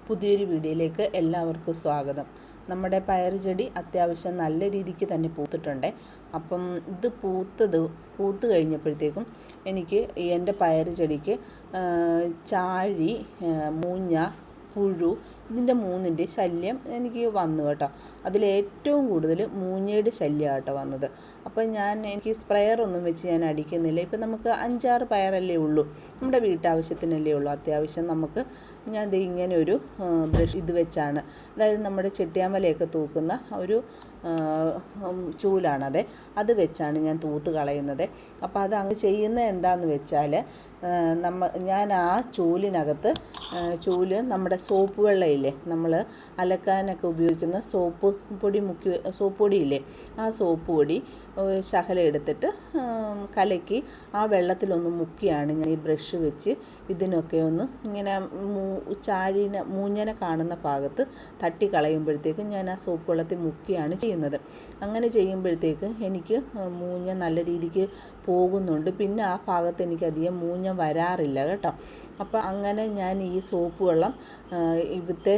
പുതിയൊരു വീഡിയോയിലേക്ക് എല്ലാവർക്കും സ്വാഗതം. നമ്മുടെ പയർ ചെടി അത്യാവശ്യം നല്ല രീതിക്ക് തന്നെ പൂത്തിട്ടുണ്ട്. അപ്പം ഇത് പൂത്ത് കഴിഞ്ഞപ്പോഴത്തേക്കും എനിക്ക് എൻ്റെ പയർ ചെടിക്ക് ചാഴി, മൂഞ്ഞ, പുഴു ഇതിൻ്റെ മൂന്നിൻ്റെ ശല്യം എനിക്ക് വന്നു കേട്ടോ. അതിലേറ്റവും കൂടുതൽ മൂഞ്ഞയുടെ ശല്യമാണ് കേട്ടോ വന്നത്. അപ്പം എനിക്ക് സ്പ്രെയർ ഒന്നും വെച്ച് ഞാൻ അടിക്കുന്നില്ല. ഇപ്പം നമുക്ക് 5-6 പയറല്ലേ ഉള്ളൂ, നമ്മുടെ വീട്ടാവശ്യത്തിനല്ലേ ഉള്ളൂ. അത്യാവശ്യം നമുക്ക് ഞാൻ ഇങ്ങനെ ഒരു ബ്രഷ് ഇത് വെച്ചാണ്, അതായത് നമ്മുടെ ചെട്ടിയാമലയൊക്കെ തൂക്കുന്ന ഒരു ചൂലാണത്, അത് വെച്ചാണ് ഞാൻ തൂത്ത് കളയുന്നത്. അപ്പോൾ അത് അങ്ങ് ചെയ്യുന്നത് എന്താണെന്ന് വെച്ചാൽ ഞാൻ ആ ചൂലിനകത്ത് നമ്മുടെ സോപ്പ് വെള്ളമില്ലേ, നമ്മൾ അലക്കാനൊക്കെ ഉപയോഗിക്കുന്ന സോപ്പ് പൊടിയില്ലേ, ആ സോപ്പ് പൊടി ശകലം എടുത്തിട്ട് കലക്കി ആ വെള്ളത്തിലൊന്ന് മുക്കിയാണ് ഞാൻ ഈ ബ്രഷ് വെച്ച് ഇതിനൊക്കെ ഒന്ന് ഇങ്ങനെ മൂഞ്ഞനെ കാണുന്ന ഭാഗത്ത് തട്ടിക്കളയുമ്പോഴത്തേക്കും ഞാൻ ആ സോപ്പ് വെള്ളത്തിൽ മുക്കിയാണ് ചെയ്യുന്നത്. അങ്ങനെ ചെയ്യുമ്പോഴത്തേക്ക് എനിക്ക് മൂഞ്ഞ നല്ല രീതിക്ക് പോകുന്നുണ്ട്. പിന്നെ ആ ഭാഗത്ത് എനിക്കധികം മൂഞ്ഞ വരാറില്ല കേട്ടോ. അപ്പോൾ അങ്ങനെ ഞാൻ ഈ സോപ്പ് വെള്ളം ഇവിടുത്തെ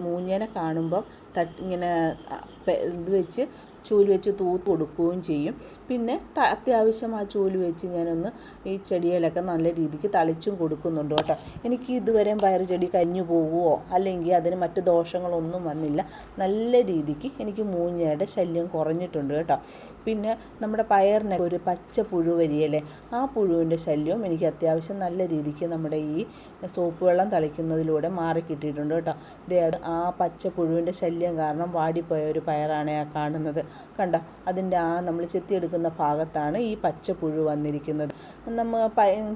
മൂഞ്ഞനെ കാണുമ്പോൾ ഇങ്ങനെ ഇത് വെച്ച് ചൂല് വെച്ച് തൂത്ത് കൊടുക്കുകയും ചെയ്യും. പിന്നെ അത്യാവശ്യം ആ ചൂല് വെച്ച് ഞാനൊന്ന് ഈ ചെടിയിലൊക്കെ നല്ല രീതിക്ക് തളിച്ചും കൊടുക്കുന്നുണ്ട് കേട്ടോ. എനിക്ക് ഇതുവരെയും പയർ ചെടി കരിഞ്ഞു പോകുമോ അല്ലെങ്കിൽ അതിന് മറ്റ് ദോഷങ്ങളൊന്നും വന്നില്ല. നല്ല രീതിക്ക് എനിക്ക് മൂഞ്ഞയുടെ ശല്യം കുറഞ്ഞിട്ടുണ്ട് കേട്ടോ. പിന്നെ നമ്മുടെ പയറിനൊക്കെ ഒരു പച്ച പുഴു വരികയല്ലേ, ആ പുഴുവിൻ്റെ ശല്യവും എനിക്ക് അത്യാവശ്യം നല്ല രീതിക്ക് നമ്മുടെ ഈ സോപ്പ് വെള്ളം തളിക്കുന്നതിലൂടെ മാറിക്കിട്ടിയിട്ടുണ്ട് കേട്ടോ. ആ പച്ച പുഴുവിൻ്റെ ശല്യം കാരണം വാടിപ്പോയ ഒരു പയറാണ് ആ കാണുന്നത്. കണ്ടോ, അതിൻ്റെ നമ്മൾ ചെത്തിയെടുക്കുന്ന ഭാഗത്താണ് ഈ പച്ച പുഴു വന്നിരിക്കുന്നത്. നമ്മൾ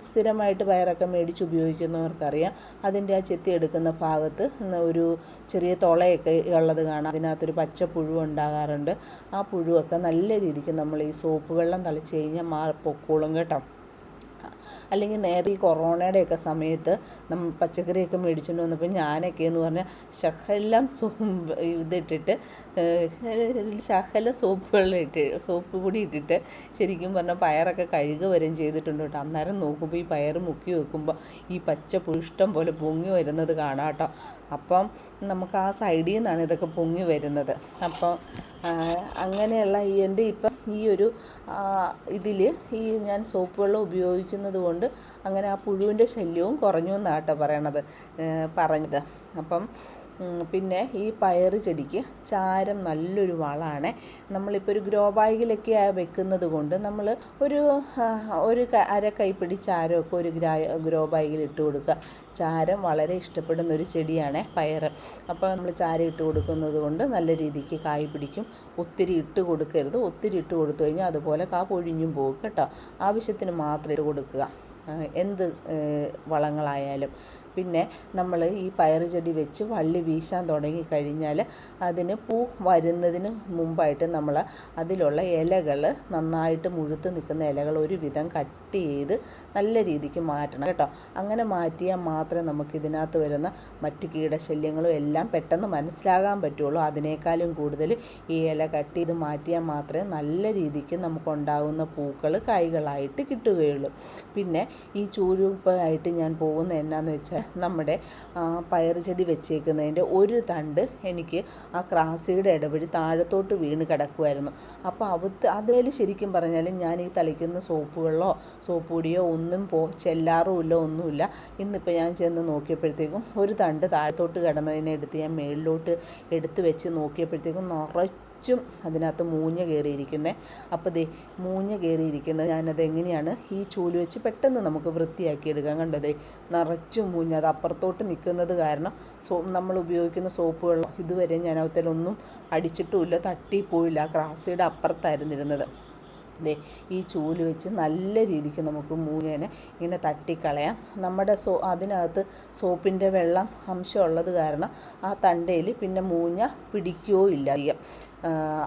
സ്ഥിരമായിട്ട് പയറൊക്കെ മേടിച്ച് ഉപയോഗിക്കുന്നവർക്കറിയാം, അതിൻ്റെ ആ ചെത്തിയെടുക്കുന്ന ഭാഗത്ത് ഒരു ചെറിയ തുളയൊക്കെ ഉള്ളത് കാണാം. അതിനകത്തൊരു പച്ച പുഴു ഉണ്ടാകാറുണ്ട്. ആ പുഴുവൊക്കെ നല്ല രീതിക്ക് നമ്മൾ ഈ സോപ്പ് വെള്ളം തളിച്ച് കഴിഞ്ഞാൽ പൊക്കോളും കേട്ടോ. അല്ലെങ്കിൽ നേരെ ഈ കൊറോണയുടെയൊക്കെ സമയത്ത് നമ്മൾ പച്ചക്കറിയൊക്കെ മേടിച്ചുകൊണ്ട് വന്നപ്പോൾ ഞാനൊക്കെ എന്ന് പറഞ്ഞാൽ ശകലം ഇതിട്ടിട്ട് ശകലം സോപ്പ് പൊടി ഇട്ടിട്ട് ശരിക്കും പറഞ്ഞാൽ പയറൊക്കെ കഴുകുക വരെയും ചെയ്തിട്ടുണ്ട് കേട്ടോ. അന്നേരം നോക്കുമ്പോൾ ഈ പയർ മുക്കി വെക്കുമ്പോൾ ഈ പച്ച പുഷ്ടം പോലെ പൊങ്ങി വരുന്നത് കാണാം കേട്ടോ. അപ്പം നമുക്ക് ആ സൈഡിൽ നിന്നാണ് ഇതൊക്കെ പൊങ്ങി വരുന്നത്. അപ്പം അങ്ങനെയുള്ള എൻ്റെ ഇപ്പം ഈ ഒരു ഇതിൽ ഞാൻ സോപ്പ് വെള്ളം ഉപയോഗിക്കുന്നത് കൊണ്ട് അങ്ങനെ ആ പുഴുവിൻ്റെ ശല്യവും കുറഞ്ഞു എന്നാട്ടോ പറഞ്ഞത്. അപ്പം പിന്നെ ഈ പയർ ചെടിക്ക് ചാരം നല്ലൊരു വളമാണ്. നമ്മളിപ്പോൾ ഒരു ഗ്രോ ബാഗിലൊക്കെ വെക്കുന്നത് കൊണ്ട് നമ്മൾ ഒരു അര കൈപ്പിടി ചാരമൊക്കെ ഒരു ഗ്രോ ബാഗിൽ ഇട്ട് കൊടുക്കുക. ചാരം വളരെ ഇഷ്ടപ്പെടുന്ന ഒരു ചെടിയാണ് പയർ. അപ്പോൾ നമ്മൾ ചാരം ഇട്ട് കൊടുക്കുന്നത് കൊണ്ട് നല്ല രീതിക്ക് കായ് പിടിക്കും. ഒത്തിരി ഇട്ട് കൊടുക്കരുത്. ഒത്തിരി ഇട്ട് കൊടുത്തു കഴിഞ്ഞാൽ അതുപോലെ കാ പൊഴിഞ്ഞും പോകും കേട്ടോ. ആവശ്യത്തിന് മാത്രം ഇട്ട് കൊടുക്കുക, എന്ത് വളങ്ങളായാലും. പിന്നെ നമ്മൾ ഈ പയർ ചെടി വെച്ച് വള്ളി വീശാൻ തുടങ്ങിക്കഴിഞ്ഞാൽ അതിന് പൂ വരുന്നതിന് മുമ്പായിട്ട് നമ്മൾ അതിലുള്ള ഇലകൾ നന്നായിട്ട് മുഴുത്ത് നിൽക്കുന്ന ഇലകൾ ഒരുവിധം കട്ട് ചെയ്ത് നല്ല രീതിക്ക് മാറ്റണം കേട്ടോ. അങ്ങനെ മാറ്റിയാൽ മാത്രമേ നമുക്ക് ഇതിനകത്ത് വരുന്ന മറ്റ് കീടശല്യങ്ങളും എല്ലാം പെട്ടെന്ന് മനസ്സിലാകാൻ പറ്റുള്ളൂ. അതിനേക്കാളും കൂടുതൽ ഈ ഇല കട്ട് ചെയ്ത് മാറ്റിയാൽ മാത്രമേ നല്ല രീതിക്ക് നമുക്കുണ്ടാകുന്ന പൂക്കൾ കായ്കളായിട്ട് കിട്ടുകയുള്ളൂ. പിന്നെ ഈ ചൂരുപ്പായിട്ട് ഞാൻ പോകുന്നത് എന്നാന്ന് വെച്ചാൽ നമ്മുടെ പയർ ചെടി വെച്ചേക്കുന്നതിൻ്റെ ഒരു തണ്ട് എനിക്ക് ആ ക്രാസിയുടെ ഇടവഴി താഴത്തോട്ട് വീണ് കിടക്കുമായിരുന്നു. അപ്പോൾ അതുവരെ ശരിക്കും പറഞ്ഞാൽ ഞാൻ ഈ തളിക്കുന്ന സോപ്പ് വെള്ളമോ സോപ്പ് പൊടിയോ ഒന്നും ചെല്ലാറുമില്ല, ഒന്നുമില്ല. ഇന്നിപ്പോൾ ഞാൻ ചെന്ന് നോക്കിയപ്പോഴത്തേക്കും ഒരു തണ്ട് താഴത്തോട്ട് കിടന്നതിനെ എടുത്ത് ഞാൻ മേളിലോട്ട് എടുത്ത് വെച്ച് നോക്കിയപ്പോഴത്തേക്കും നിറച്ചും അതിനകത്ത് മൂഞ്ഞ കയറിയിരിക്കുന്നത്. അപ്പോൾ മൂഞ്ഞ കയറിയിരിക്കുന്നത് ഞാനത് എങ്ങനെയാണ് ഈ ചൂല് വെച്ച് പെട്ടെന്ന് നമുക്ക് വൃത്തിയാക്കി എടുക്കാൻ കണ്ടതേ. നിറച്ചും മൂഞ്ഞ അത് അപ്പുറത്തോട്ട് നിൽക്കുന്നത് കാരണം നമ്മൾ ഉപയോഗിക്കുന്ന സോപ്പ് വെള്ളം ഇതുവരെ ഞാൻ അവത്തിലൊന്നും അടിച്ചിട്ടുമില്ല, തട്ടിപ്പോയില്ല. ആ ക്രാസിയുടെ അപ്പുറത്തായിരുന്നിരുന്നത്. ഈ ചൂല് വെച്ച് നല്ല രീതിക്ക് നമുക്ക് മൂഞ്ഞേനെ ഇങ്ങനെ തട്ടിക്കളയാം. നമ്മുടെ അതിനകത്ത് സോപ്പിൻ്റെ വെള്ളം അംശമുള്ളത് കാരണം ആ തണ്ടയിൽ പിന്നെ മൂഞ്ഞ പിടിക്കുകയോ ഇല്ല അധികം.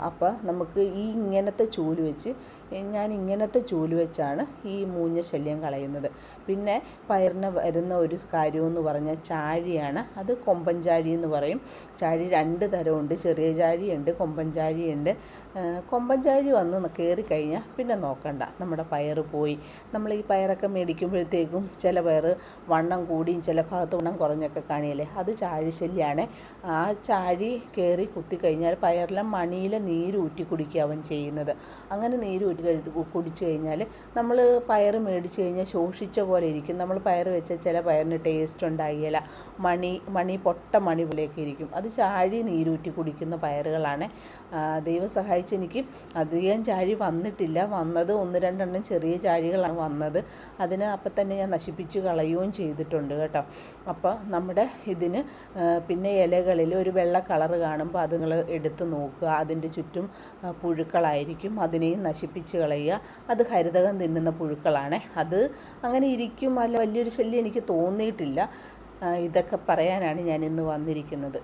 അപ്പോൾ നമുക്ക് ഇങ്ങനത്തെ ചൂല് വെച്ച് ഞാൻ ഇങ്ങനത്തെ ചൂല് വെച്ചാണ് ഈ മൂഞ്ഞ ശല്യം കളയുന്നത്. പിന്നെ പയറിന് വരുന്ന ഒരു കാര്യമെന്ന് പറഞ്ഞാൽ ചാഴിയാണ്. അത് കൊമ്പൻ ചാഴി എന്ന് പറയും. ചാഴി 2 തരമുണ്ട്, ചെറിയ ചാഴിയുണ്ട്, കൊമ്പൻ ചാഴിയുണ്ട്. കൊമ്പൻ ചാഴി വന്ന് കയറിക്കഴിഞ്ഞാൽ പിന്നെ നോക്കണ്ട, നമ്മുടെ പയർ പോയി. നമ്മൾ ഈ പയറൊക്കെ മേടിക്കുമ്പോഴത്തേക്കും ചില പയർ വണ്ണം കൂടിയും ചില ഭാഗത്ത് വണ്ണം കുറഞ്ഞൊക്കെ കാണിയല്ലേ, അത് ചാഴി ശല്യമാണ്. ആ ചാഴി കയറി കുത്തിക്കഴിഞ്ഞാൽ പയറിലെ മണിയിലെ നീര് ഊറ്റി കുടിക്കുക അവൻ ചെയ്യുന്നത്. അങ്ങനെ നീര് ഊറ്റി കുടിച്ചു കഴിഞ്ഞാൽ നമ്മൾ പയർ മേടിച്ച് കഴിഞ്ഞാൽ ശോഷിച്ച പോലെ ഇരിക്കും. നമ്മൾ പയർ വെച്ചാൽ ചില പയറിന് ടേസ്റ്റ് ഉണ്ടാകില്ല, മണി പൊട്ട മണി പോലെയൊക്കെ ഇരിക്കും. അത് ചാഴി നീരൂറ്റി കുടിക്കുന്ന പയറുകളാണ്. ദൈവം സഹായിച്ച് എനിക്ക് അധികം ചാഴി വന്നിട്ടില്ല. വന്നത് 1-2 ചെറിയ ചാഴികളാണ് വന്നത്. അതിന് അപ്പം തന്നെ ഞാൻ നശിപ്പിച്ച് കളയുകയും ചെയ്തിട്ടുണ്ട് കേട്ടോ. അപ്പോൾ നമ്മുടെ ഇതിന് പിന്നെ ഇലകളിൽ ഒരു വെള്ള കളറ് കാണുമ്പോൾ അത് നിങ്ങൾ എടുത്ത് നോക്കുക. അതിൻ്റെ ചുറ്റും പുഴുക്കളായിരിക്കും, അതിനെയും നശിപ്പിച്ച് കളയുക. അത് ഹരിതകം തിന്നുന്ന പുഴുക്കളാണ്. അത് അങ്ങനെ ഇരിക്കും, അല്ല വലിയൊരു ശല്യം എനിക്ക് തോന്നിയിട്ടില്ല. ഇതൊക്കെ പറയാനാണ് ഞാൻ ഇന്ന് വന്നിരിക്കുന്നത്.